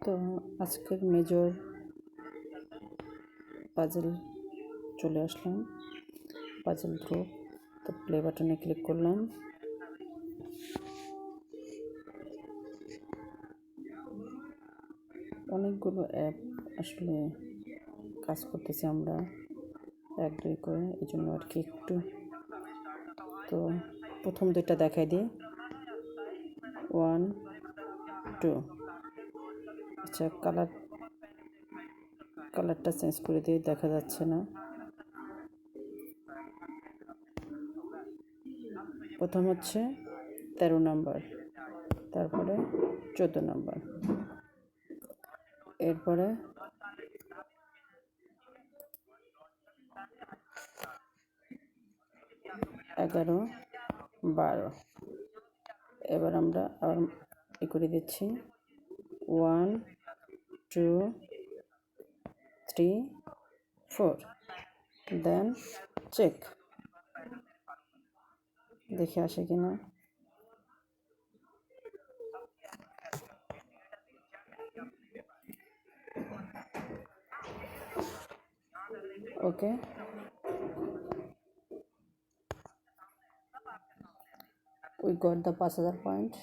তো আজকের major puzzle চলে আসলাম, পাজল গ্রুপ। তো প্লে বাটনে ক্লিক করলাম। অনেকগুলো অ্যাপ আসলে কাজ করতেছি আমরা 1-2 করে, এই জন্য আর কি একটু। তো প্রথম দুইটা দেখাই দিই, 1, 2। আচ্ছা, কালারটা চেঞ্জ করে দিই, দেখা যাচ্ছে না। প্রথম হচ্ছে 13 নাম্বার, তারপরে 14 নাম্বার, এরপরে 11, 12। এবার আমরা আবার করে দিচ্ছি 1, 2, 3, 4। দেন চেক, দেখে আসে কিনা। ওকে, we got the 5000 point.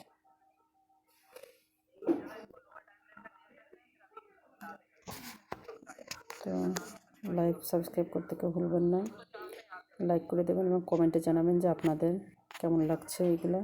তো লাইক সাবস্ক্রাইব করতে কেউ ভুলবেন না, লাইক করে দেবেন এবং কমেন্টে জানাবেন যে আপনাদের কেমন লাগছে এইগুলো।